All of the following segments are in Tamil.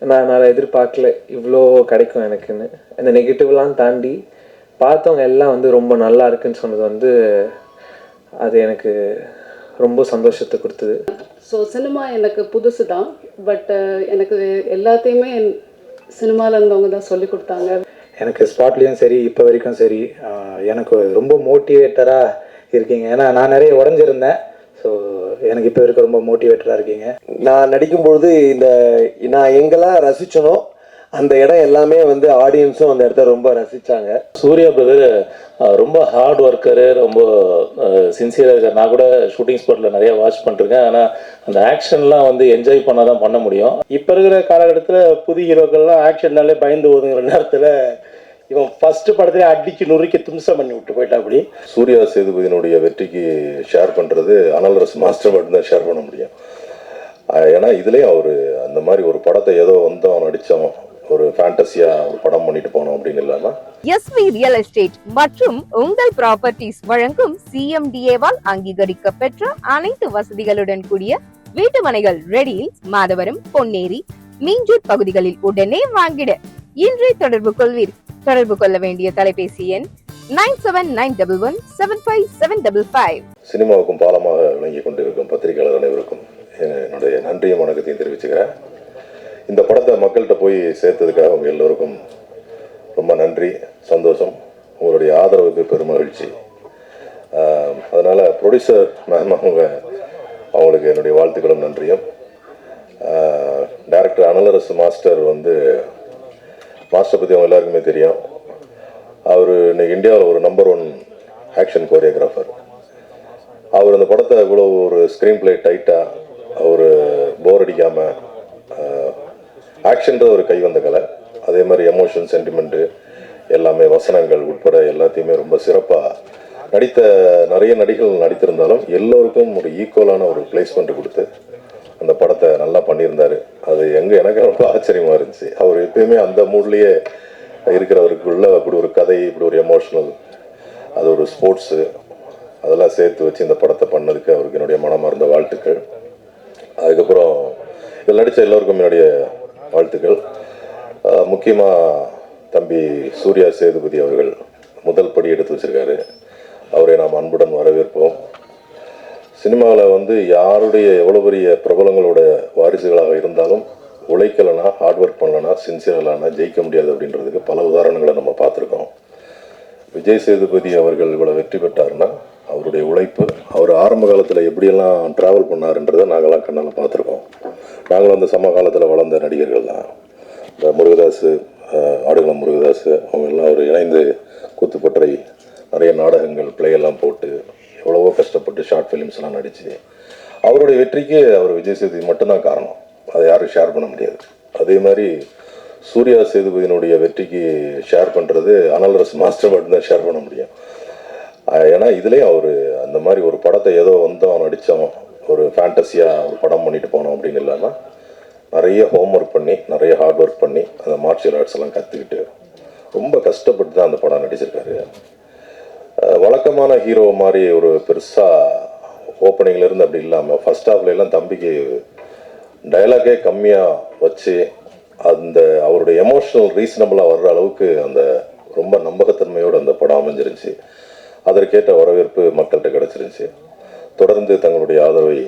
நான் எதிர்பார்க்கல இவ்வளோ கிடைக்கும் எனக்குன்னு. அந்த நெகட்டிவ்லாம் தாண்டி பார்த்தவங்க எல்லாம் வந்து ரொம்ப நல்லா இருக்குன்னு சொன்னது வந்து அது எனக்கு ரொம்ப சந்தோஷத்தை கொடுத்தது. ஸோ சினிமா எனக்கு புதுசு தான், பட் எனக்கு எல்லாத்தையுமே சினிமாவில் இருந்தவங்க தான் சொல்லி கொடுத்தாங்க. எனக்கு ஸ்பாட்லேயும் சரி இப்போ வரைக்கும் சரி எனக்கு ரொம்ப மோட்டிவேட்டராக இருக்கீங்க. ஏன்னா நான் நிறைய உடஞ்சிருந்தேன். ஸோ எனக்கு இப்போ வரைக்கும் ரொம்ப மோட்டிவேட்டராக இருக்கீங்க. நான் நடிக்கும்பொழுது நான் எங்கெல்லாம் ரசித்தனோ அந்த இடம் எல்லாமே வந்து ஆடியன்ஸும் அந்த இடத்த ரொம்ப ரசித்தாங்க. சூர்யா பிரதர் ரொம்ப ஹார்ட் ஒர்க்கரு, ரொம்ப சின்சியராக இருக்கார். நான் கூட ஷூட்டிங் ஸ்பாட்டில் நிறைய வாட்ச் பண்ணிருக்கேன். ஆனால் அந்த ஆக்ஷன்லாம் வந்து என்ஜாய் பண்ணால் தான் பண்ண முடியும். இப்போ இருக்கிற காலகட்டத்தில் புது ஹீரோக்கள்லாம் ஆக்ஷன்னாலே பயந்து ஓதுங்கிற நேரத்தில் இவன் ஃபர்ஸ்ட் படத்துல அடிச்சு நுறுக்கி தும்சம் பண்ணி விட்டு போயிட்டா. அப்படி சூர்யா சேதுபதியினுடைய வெற்றிக்கு ஷேர் பண்ணுறது அனல்ரஸ் மாஸ்டர் மட்டும்தான் ஷேர் பண்ண முடியும். ஏன்னா இதுலேயும் அவர் அந்த மாதிரி ஒரு படத்தை ஏதோ வந்தோம் நடித்தோம், ஒரு ஃபேண்டசியா ஒரு படம் பண்ணிட்டு போனோம் அப்படின்னு இல்லாம எஸ்வி ரியல் எஸ்டேட் மற்றும் உங்கள் ப்ராப்பர்ட்டிஸ் வழங்கும் சிஎம்டிஏவால் அங்கீகரிக்க பெற்ற அனைத்து வசதிகளுடன் கூடிய வீட்டு மனைகள் ரெடியில் மாதவரம், பொன்னேரி, மீஞ்சூர் பகுதிகளில் உடனே வாங்கிட இன்றே தொடர்பு கொள்வீர். தொடர்பு கொள்ள வேண்டிய தொலைபேசி எண் 9791175755. சினிமாவுக்கும் பாலமாக விளங்கி கொண்டிருக்கும் பத்திரிகையாளர் அனைவருக்கும் என்னுடைய நன்றியும் வணக்கத்தையும் தெரிவிச்சுக்கிறேன். இந்த படத்தை மக்கள்கிட்ட போய் சேர்த்ததுக்காக அவங்க எல்லோருக்கும் ரொம்ப நன்றி, சந்தோஷம். உங்களுடைய ஆதரவுக்கு பெருமகிழ்ச்சி. அதனால் ப்ரொடியூசர் மேம் அவங்களுக்கு என்னுடைய வாழ்த்துக்களும் நன்றியும். டைரக்டர் அனலரசு மாஸ்டர் மாஸ்டர் பற்றி அவங்க எல்லாருக்குமே தெரியும். அவர் இன்னைக்கு இந்தியாவில் ஒரு நம்பர் 1 ஆக்ஷன் கோரியோகிராஃபர். அவர் அந்த படத்தை இவ்வளோ ஒரு ஸ்க்ரீன் பிளே டைட்டாக அவர் போர் அடிக்காமல் ஆக்ஷன்ற ஒரு கைவந்த கலை, அதே மாதிரி எமோஷன், சென்டிமெண்ட்டு எல்லாமே வசனங்கள் உட்பட எல்லாத்தையுமே ரொம்ப சிறப்பாக நடித்த நிறைய நடிகர்கள் நடித்திருந்தாலும் எல்லோருக்கும் ஒரு ஈக்குவலான ஒரு பிளேஸ்மெண்ட் கொடுத்து அந்த படத்தை நல்லா பண்ணியிருந்தார். அது எனக்கு ரொம்ப ஆச்சரியமாக இருந்துச்சு. அவர் எப்பயுமே அந்த மூட்லேயே இருக்கிறவருக்குள்ள இப்படி ஒரு கதை, இப்படி ஒரு எமோஷனல், அது ஒரு ஸ்போர்ட்ஸு அதெல்லாம் சேர்த்து வச்சு இந்த படத்தை பண்ணதுக்கு அவருக்கு என்னுடைய மனமார்ந்த வாழ்த்துக்கள். அதுக்கப்புறம் இதில் நடித்த எல்லோருக்கும் என்னுடைய வாழ்த்துக்கள். முக்கியமாக தம்பி சூர்யா சேதுபதி அவர்கள் முதல் படி எடுத்து வச்சிருக்காரு. அவரை நாம் அன்புடன் வரவேற்போம். சினிமாவில் யாருடைய எவ்வளோ பெரிய பிரபலங்களோட வாரிசுகளாக இருந்தாலும் உழைக்கலைன்னா, ஹார்ட் ஒர்க் பண்ணலன்னா, சின்சியர்லானா ஜெயிக்க முடியாது அப்படின்றதுக்கு பல உதாரணங்களை நம்ம பார்த்துருக்கோம். விஜய் சேதுபதி அவர்கள் இவ்வளோ வெற்றி பெற்றாருன்னா அவருடைய உழைப்பு, அவர் ஆரம்ப காலத்தில் எப்படியெல்லாம் ட்ராவல் பண்ணாருன்றதை நாங்கள்லாம் கண்ணால் பார்த்துருக்கோம். நாங்களும் அந்த சம காலத்தில் வளர்ந்த நடிகர்கள் தான். இந்த முருகதாஸ், ஆடுகளம் முருகதாஸ் அவங்க எல்லாம் அவர் இணைந்து கூத்துப்பற்றை நிறைய நாடகங்கள் பிளேயெல்லாம் போட்டு எவ்வளவோ கஷ்டப்பட்டு ஷார்ட் ஃபிலிம்ஸ்லாம் நடித்து அவருடைய வெற்றிக்கு அவர் விஜய் சேதுபதி மட்டும்தான் காரணம். அதை யாரும் ஷேர் பண்ண முடியாது. அதே மாதிரி சூர்யா சேதுபதியினுடைய வெற்றிக்கு ஷேர் பண்ணுறது அனல்ரஸ் மாஸ்டர் மட்டும்தான் ஷேர் பண்ண முடியும். ஏன்னா இதுலேயும் அவர் அந்த மாதிரி ஒரு படத்தை ஏதோ வந்தோம் நடித்தோம், ஒரு ஃபேண்டசியாக ஒரு படம் பண்ணிட்டு போனோம் அப்படின்னு இல்லாமல் நிறைய ஹோம் ஒர்க் பண்ணி, நிறைய ஹார்ட் ஒர்க் பண்ணி, அந்த மார்ஷியல் ஆர்ட்ஸ் எல்லாம் கற்றுக்கிட்டு ரொம்ப கஷ்டப்பட்டு தான் அந்த படம் நடிச்சிருக்காரு. வழக்கமான ஹீரோ மாதிரி ஒரு பெருசாக ஓப்பனிங்லேருந்து அப்படி இல்லாமல் ஃபர்ஸ்ட் ஹாஃப்லாம் தம்பிக்கு டைலாகே கம்மியாக வச்சு அந்த அவருடைய எமோஷனல் ரீசனபிளாக வர்ற அளவுக்கு அந்த ரொம்ப நம்பகத்தன்மையோடு அந்த படம் அமைஞ்சிருந்துச்சு. அதற்கேற்ற வரவேற்பு மக்கள்கிட்ட கிடச்சிருந்துச்சு. தொடர்ந்து தங்களுடைய ஆதரவை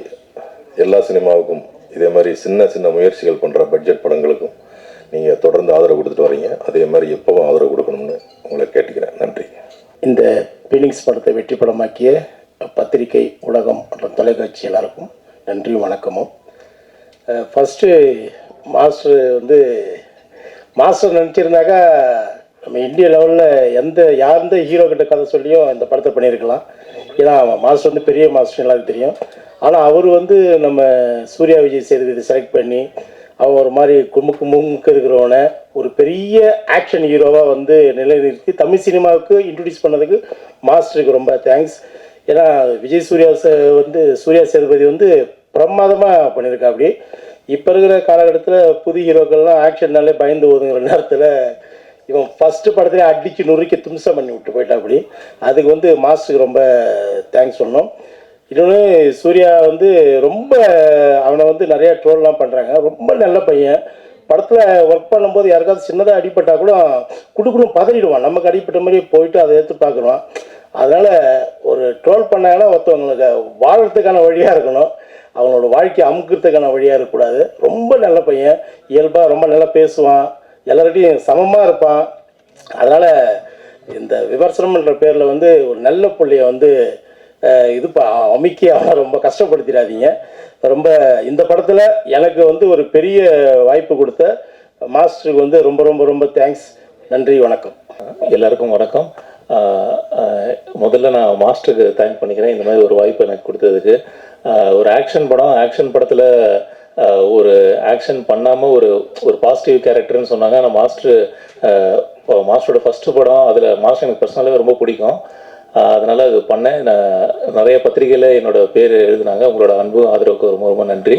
எல்லா சினிமாவுக்கும் இதே மாதிரி சின்ன சின்ன முயற்சிகள் பண்ணுற பட்ஜெட் படங்களுக்கும் நீங்கள் தொடர்ந்து ஆதரவு கொடுத்துட்டு வரீங்க. அதே மாதிரி எப்பவும் ஆதரவு கொடுக்கணும்னு உங்களை கேட்டுக்கிறேன். நன்றி. இந்த பீனிக்ஸ் படத்தை வெற்றி படமாக்கிய பத்திரிகை, ஊடகம் மற்றும் தொலைக்காட்சி எல்லாருக்கும் நன்றியும் வணக்கமும். ஃபஸ்ட்டு மாஸ்டர் நினச்சிருந்தாக்கா நம்ம இந்திய லெவலில் எந்த ஹீரோ கிட்ட கதை சொல்லியும் இந்த படத்தை பண்ணியிருக்கலாம். ஏன்னா மாஸ்டர் பெரிய மாஸ்டர் எல்லாருக்கும் தெரியும். ஆனால் அவர் நம்ம சூர்யா விஜய் சேதுபதி செலக்ட் பண்ணி அவன் ஒரு மாதிரி குமுக்கு இருக்கிறவனை ஒரு பெரிய ஆக்ஷன் ஹீரோவாக நிலைநிறுத்தி தமிழ் சினிமாவுக்கு இன்ட்ரடியூஸ் பண்ணதுக்கு மாஸ்டருக்கு ரொம்ப தேங்க்ஸ். ஏன்னா சூர்யா சேதுபதி பிரமாதமாக பண்ணியிருக்கா. அப்படி இப்போ இருக்கிற காலகட்டத்தில் புது ஹீரோக்கள்லாம் ஆக்ஷன்னாலே பயந்து ஓதுங்கிற நேரத்தில் இவன் ஃபஸ்ட்டு படத்துல அடிச்சு நுறுக்கி தும்சம் பண்ணி விட்டு போயிட்டா. அப்படி அதுக்கு மாஸ்டருக்கு ரொம்ப தேங்க்ஸ் சொன்னோம். இன்னொன்று சூர்யா ரொம்ப அவனை நிறையா ட்ரோல்லாம் பண்ணுறாங்க. ரொம்ப நல்ல பையன், படத்தில் ஒர்க் பண்ணும்போது யாருக்காவது சின்னதாக அடிபட்டால் கூட குடுக்குன்னு பதறிடுவான். நமக்கு அடிப்பட்ட மாதிரி போயிட்டு அதை எடுத்து பார்க்குறோம். அதனால் ஒரு ட்ரோல் பண்ணாங்கன்னா ஒருத்தவங்களுக்கு வாழறதுக்கான வழியாக இருக்கணும், அவங்களோட வாழ்க்கையை அமுக்கிறதுக்கான வழியாக இருக்கக்கூடாது. ரொம்ப நல்ல பையன், இயல்பாக ரொம்ப நல்லா பேசுவான், எல்லார்கிட்டையும் சமமாக இருப்பான். அதனால் இந்த விமர்சனம்ன்ற பேரில் வந்து ஒரு நல்ல பிள்ளைய வந்து இது அமுக்கி அவனை ரொம்ப கஷ்டப்படுத்திடாதீங்க. ரொம்ப இந்த படத்தில் எனக்கு வந்து ஒரு பெரிய வாய்ப்பு கொடுத்த மாஸ்டருக்கு வந்து ரொம்ப ரொம்ப ரொம்ப தேங்க்ஸ். நன்றி, வணக்கம். எல்லாருக்கும் வணக்கம். முதல்ல நான் மாஸ்டருக்கு தேங்க் பண்ணிக்கிறேன் இந்த மாதிரி ஒரு வாய்ப்பு எனக்கு கொடுத்ததுக்கு. ஒரு ஆக்ஷன் படம், ஆக்ஷன் படத்தில் ஒரு ஆக்ஷன் பண்ணாமல் ஒரு ஒரு பாசிட்டிவ் கேரக்டர்னு சொன்னாங்க. ஆனால் மாஸ்டரோட ஃபஸ்ட்டு படம், அதில் மாஸ்டர் எனக்கு பர்சனலாகவே ரொம்ப பிடிக்கும். அதனால் அது பண்ணேன். நான் நிறைய பத்திரிகையில் என்னோடய பேர் எழுதினாங்க. உங்களோட அன்பு ஆதரவுக்கு ரொம்ப ரொம்ப நன்றி.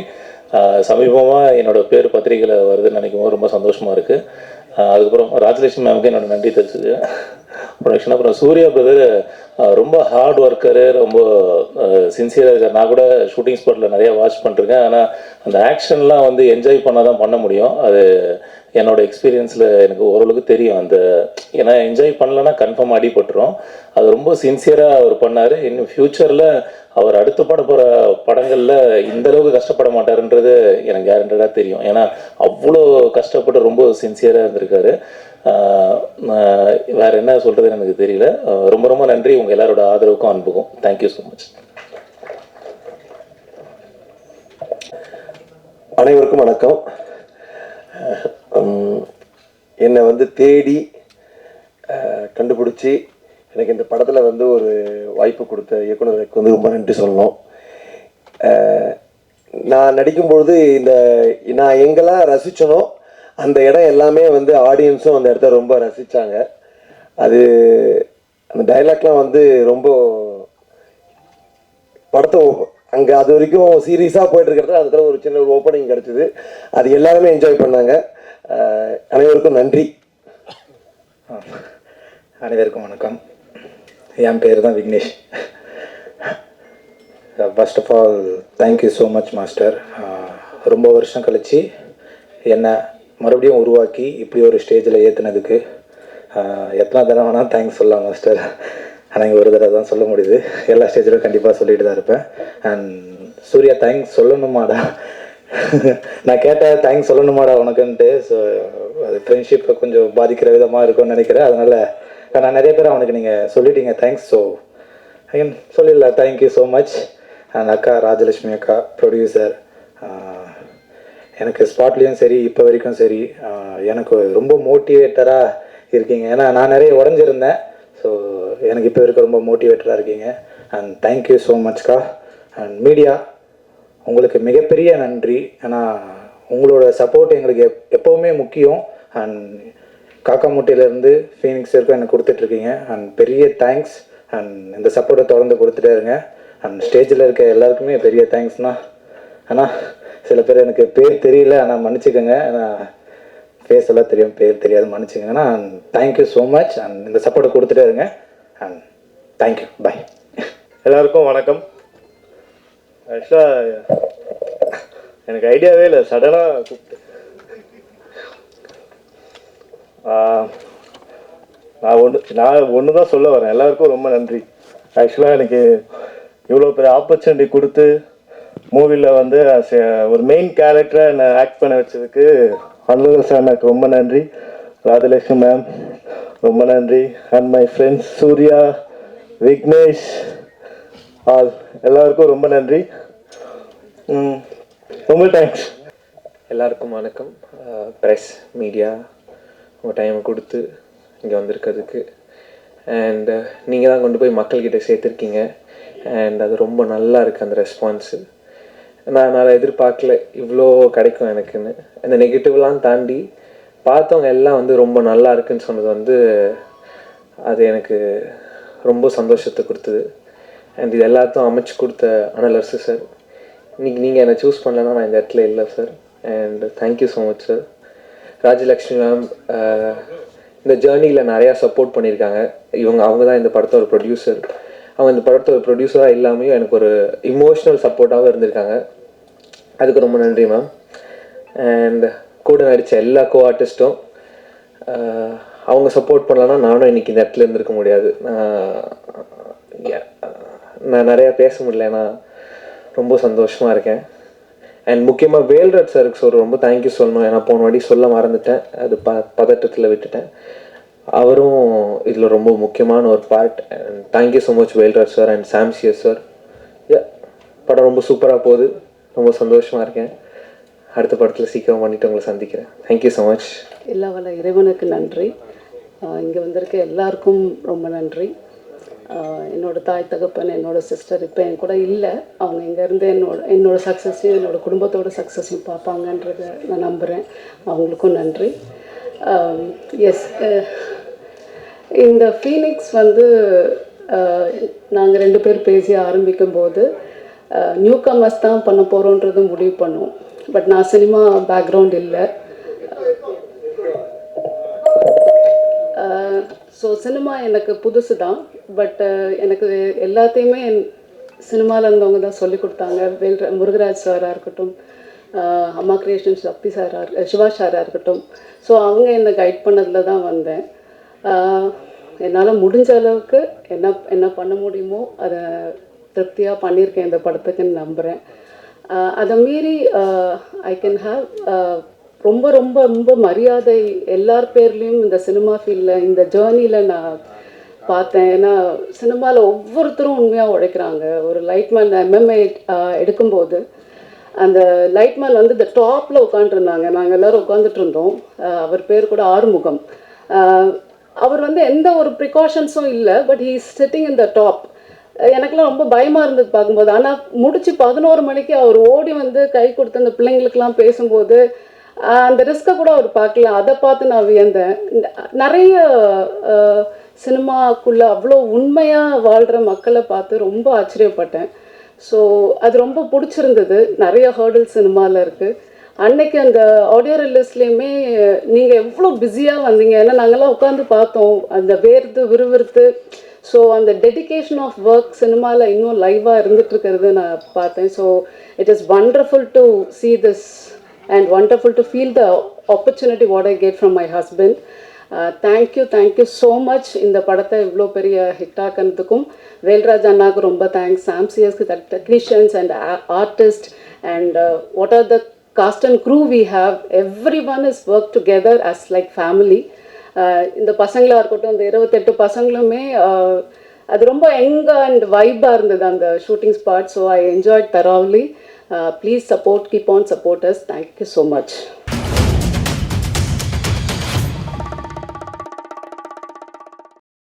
சமீபமாக என்னோடய பேர் பத்திரிகையில் வருதுன்னு நினைக்கும் போது ரொம்ப சந்தோஷமாக இருக்குது. அதுக்கப்புறம் ராஜலட்சுமி மேமுக்கு என்னோட நன்றி தெரிஞ்சுது ப்ரொடக்ஷன். அப்புறம் சூர்யா பிரதர் ரொம்ப ஹார்ட் ஒர்க்கரு, ரொம்ப சின்சியராக இருக்கார். நான் கூட ஷூட்டிங் ஸ்பாட்டில் நிறையா வாட்ச் பண்ணிருக்கேன். ஆனால் அந்த ஆக்ஷன்லாம் வந்து என்ஜாய் பண்ணால் தான் பண்ண முடியும். அது என்னோடய எக்ஸ்பீரியன்ஸில் எனக்கு ஓரளவுக்கு தெரியும். அந்த ஏன்னா என்ஜாய் பண்ணலன்னா கன்ஃபார்ம் அடிபட்டுரும். அது ரொம்ப சின்சியராக அவர் பண்ணார். இன்னும் ஃப்யூச்சரில் அவர் அடுத்து பட போகிற படங்களில் இந்தளவுக்கு கஷ்டப்பட மாட்டாருன்றது எனக்கு கேரண்டடாக தெரியும். ஏன்னா அவ்வளோ கஷ்டப்பட்டு ரொம்ப சின்சியராக இருந்திருக்காரு. வேறு என்ன சொல்கிறதுன்னு எனக்கு தெரியல. ரொம்ப ரொம்ப நன்றி உங்கள் எல்லாரோட ஆதரவுக்கும் அன்புக்கும். Thank you so much. அனைவருக்கும் வணக்கம். என்னை வந்து தேடி கண்டுபிடிச்சி எனக்கு இந்த படத்தில் வந்து ஒரு வாய்ப்பு கொடுத்த இயக்குனருக்கு வந்து ரொம்ப நன்றி சொல்லணும். நான் நடிக்கும்பொழுது நான் எங்கெல்லாம் ரசித்தனோ அந்த இடம் எல்லாமே வந்து ஆடியன்ஸும் அந்த இடத்த ரொம்ப ரசித்தாங்க. அந்த டைலாக்லாம் வந்து ரொம்ப படத்தை அங்கே அது வரைக்கும் சீரியஸாக போயிட்டுருக்கிறது அந்த இடத்துல ஒரு சின்ன ஒரு ஓப்பனிங் கிடச்சிது. அது எல்லாருமே என்ஜாய் பண்ணாங்க. அனைவருக்கும் நன்றி. அனைவருக்கும் வணக்கம். என் பேர் தான் Vignesh. First of all thank you so much master. ரொம்ப வருஷம் கழித்து என்னை மறுபடியும் உருவாக்கி இப்படி ஒரு ஸ்டேஜில் ஏற்றுனதுக்கு எத்தனை தடவை வேணால் தேங்க்ஸ் சொல்லலாம் மாஸ்டர். ஆனால் இங்கே ஒரு தடவை தான் சொல்ல முடியுது. எல்லா ஸ்டேஜிலும் கண்டிப்பாக சொல்லிட்டு தான் இருப்பேன். அண்ட் சூர்யா தேங்க்ஸ் சொல்லணுமாடா, நான் கேட்டேன் தேங்க்ஸ் சொல்லணுமாடா உனக்குன்ட்டு. ஸோ அது ஃப்ரெண்ட்ஷிப்பை கொஞ்சம் பாதிக்கிற விதமாக இருக்கும்னு நினைக்கிறேன். அதனால் நான் நிறைய பேர் அவனுக்கு நீங்கள் சொல்லிட்டீங்க தேங்க்ஸ். ஸோ அகைன் சொல்லிடல தேங்க்யூ ஸோ மச். அண்ட் அக்கா ராஜலட்சுமி அக்கா ப்ரொடியூசர், எனக்கு ஸ்பாட்லேயும் சரி இப்போ வரைக்கும் சரி எனக்கு ரொம்ப மோட்டிவேட்டராக இருக்கீங்க. ஏன்னா நான் நிறைய உடஞ்சிருந்தேன். ஸோ எனக்கு இப்போ வரைக்கும் ரொம்ப மோட்டிவேட்டராக இருக்கீங்க. அண்ட் தேங்க்யூ ஸோ மச்க்கா. அண்ட் மீடியா உங்களுக்கு மிகப்பெரிய நன்றி. ஏன்னா உங்களோட சப்போர்ட் எங்களுக்கு எப்போவுமே முக்கியம். அண்ட் காக்கா முட்டையிலேருந்து ஃபீனிக்ஸ் வரைக்கும் எனக்கு கொடுத்துட்ருக்கீங்க. அண்ட் பெரிய தேங்க்ஸ். அண்ட் இந்த சப்போர்ட்டை தொடர்ந்து கொடுத்துட்டே இருங்க. அண்ட் ஸ்டேஜில் இருக்க எல்லாருக்குமே பெரிய தேங்க்ஸ்ண்ணா. ஆனால் சில பேர் எனக்கு பேர் தெரியல, ஆனால் மன்னிச்சுக்கோங்க. ஆனால் ஃபேஸ் எல்லாம் தெரியும், பேர் தெரியாது, மன்னிச்சுக்கோங்கண்ணா. And thank you so much. And இந்த சப்போர்ட்டை கொடுத்துட்டே இருங்க. And thank you, bye. எல்லாருக்கும் வணக்கம். ஆக்சுவலாக எனக்கு ஐடியாவே இல்லை, சடனாக கூப்பிட்டு நான் ஒன்று தான் சொல்ல வரேன். எல்லாருக்கும் ரொம்ப நன்றி. ஆக்சுவலாக எனக்கு இவ்வளோ பெரிய ஆப்பர்ச்சுனிட்டி கொடுத்து மூவியில் வந்து ஒரு மெயின் கேரக்டரை என்னை ஆக்ட் பண்ண வச்சதுக்கு அன்பழகன் சார் எனக்கு ரொம்ப நன்றி. ராஜலட்சுமி மேம் ரொம்ப நன்றி. And my friends Surya, Vignesh, எல்லாருக்கும் ரொம்ப நன்றி. ரொம்ப தேங்க்ஸ். எல்லாருக்கும் வணக்கம். ப்ரெஸ் மீடியா உங்கள் டைமை கொடுத்து இங்கே வந்திருக்கிறதுக்கு. அண்ட் நீங்கள் தான் கொண்டு போய் மக்கள்கிட்ட சேர்த்துருக்கீங்க. அண்ட் அது ரொம்ப நல்லா இருக்குது அந்த ரெஸ்பான்ஸு. நான் எதிர்பார்க்கல இவ்வளோ கிடைக்கும் எனக்குன்னு. அந்த நெகட்டிவ்லாம் தாண்டி பார்த்தவங்க எல்லாம் வந்து ரொம்ப நல்லா இருக்குன்னு சொன்னது வந்து அது எனக்கு ரொம்ப சந்தோஷத்தை கொடுத்தது. அண்ட் இது எல்லாத்தையும் அமைச்சு கொடுத்த அனலர்ஸு சார், இன்றைக்கி நீங்கள் என்னை சூஸ் பண்ணலன்னா நான் இந்த இடத்துல இல்லை sir. And thank you so much sir. Rajalakshmi ma'am இந்த ஜேர்னியில் நிறையா சப்போர்ட் பண்ணியிருக்காங்க. அவங்க தான் இந்த படத்தோட ப்ரொடியூசர். அவங்க இந்த படத்தோட ப்ரொடியூசராக இல்லாமையும் எனக்கு ஒரு இமோஷ்னல் சப்போர்ட்டாகவும் இருந்திருக்காங்க. அதுக்கு ரொம்ப நன்றி மேம். அண்ட் கூட நடித்த எல்லா ஆர்டிஸ்ட்டும் அவங்க சப்போர்ட் பண்ணலன்னா நானும் இன்றைக்கி இந்த இடத்துல இருந்திருக்க முடியாது. நான் நிறையா பேச முடியல, ஏன்னா ரொம்ப சந்தோஷமாக இருக்கேன். அண்ட் முக்கியமாக வேல்ராஜ் சாருக்கு ரொம்ப தேங்க்யூ சொல்லணும். ஏன்னா போன வாட்டி சொல்ல மறந்துட்டேன், அது பதட்டத்தில் விட்டுட்டேன். அவரும் இதில் ரொம்ப முக்கியமான ஒரு part. And thank you so much Velraj sir and சாம்சியஸ் sir. படம் ரொம்ப சூப்பராக போகுது, ரொம்ப சந்தோஷமாக இருக்கேன். அடுத்த படத்தில் சீக்கிரம் பண்ணிவிட்டு உங்களை சந்திக்கிறேன். Thank you so much. எல்லா வல்ல இறைவனுக்கு நன்றி. இங்கே வந்திருக்க எல்லாருக்கும் ரொம்ப நன்றி. என்னோடய தாய் தகப்பன், என்னோடய சிஸ்டர் இப்போ என் கூட இல்லை. அவங்க இங்கேருந்து என்னோட சக்ஸஸையும் என்னோடய குடும்பத்தோட சக்ஸஸையும் பார்ப்பாங்கன்றதை நான் நம்புகிறேன். அவங்களுக்கும் நன்றி. எஸ், இந்த ஃபீனிக்ஸ் நாங்கள் 2 பேர் பேசி ஆரம்பிக்கும்போது நியூ கமர்ஸ் தான் பண்ண போகிறோன்றது முடிவு பண்ணோம். பட் நான் சினிமா பேக்ரவுண்ட் இல்லை. ஸோ சினிமா எனக்கு புதுசு தான். பட் எனக்கு எல்லாத்தையுமே சினிமாவில் இருந்தவங்க தான் சொல்லி கொடுத்தாங்க. முருகராஜ் சாராக இருக்கட்டும், அம்மா கிரியேஷன் சக்தி சாராக, சிவா சாராக இருக்கட்டும். ஸோ அவங்க என்னை கைட் பண்ணதில் தான் வந்தேன். என்னால் முடிஞ்ச அளவுக்கு என்ன பண்ண முடியுமோ அதை திருப்தியாக பண்ணியிருக்கேன் இந்த படத்துக்குன்னு நம்புகிறேன். அதை மீறி ஐ கேன் ஹாவ் ரொம்ப ரொம்ப ரொம்ப மரியாதை எல்லார் பேர்லேயும் இந்த சினிமா ஃபீல்டில், இந்த ஜேர்னியில் நான் பார்த்தேன். ஏன்னா சினிமாவில் ஒவ்வொருத்தரும் உண்மையாக உழைக்கிறாங்க. ஒரு லைட்மேன் MMA எடுக்கும்போது அந்த லைட்மேன் இந்த டாப்பில் உட்காந்துருந்தாங்க. நாங்கள் எல்லோரும் உட்காந்துட்டு இருந்தோம். அவர் பேர் கூட ஆறுமுகம். அவர் எந்த ஒரு ப்ரிகாஷன்ஸும் இல்லை, but he is sitting in the top. எனக்குலாம் ரொம்ப பயமாக இருந்தது பார்க்கும்போது. ஆனால் முடிச்சு 11 மணிக்கு அவர் ஓடி கை கொடுத்து அந்த பிள்ளைங்களுக்கெல்லாம் பேசும்போது அந்த ரிஸ்க்கை கூட அவர் பார்க்கல. அதை பார்த்து நான் வியந்தேன். நிறைய சினிமாக்குள்ளே அவ்வளோ உண்மையாக வாழ்கிற மக்களை பார்த்து ரொம்ப ஆச்சரியப்பட்டேன். ஸோ அது ரொம்ப பிடிச்சிருந்தது. நிறைய ஹேர்டில் சினிமாவில் இருக்குது. அன்னைக்கு அந்த ஆடியோ ரிலீஸ்லேயுமே நீங்கள் எவ்வளோ பிஸியாக வந்தீங்க. ஏன்னா நாங்கள்லாம் உட்காந்து பார்த்தோம், அந்த விறுவிறுத்து. ஸோ அந்த டெடிகேஷன் ஆஃப் ஒர்க் சினிமாவில் இன்னும் லைவாக இருந்துகிட்ருக்கிறது நான் பார்த்தேன். So it is wonderful to see this and wonderful to feel the opportunity what I get from my husband. Thank you so much. இந்த படத்தை இவ்வளோ பெரிய ஹிட்டாக்கிறதுக்கும் வேல்ராஜ் அண்ணாவுக்கு ரொம்ப தேங்க்ஸ். சாம்சியஸ்க்கு, technicians and artist and what are the cast and crew we have. Everyone is worked together as like family. இந்த பசங்களாக இருக்கட்டும், இந்த 28 பசங்களுமே அது ரொம்ப யங்காக அண்ட் வைப்பாக இருந்தது அந்த shooting spot. So I enjoyed thoroughly. Please keep on support us. Thank you so much.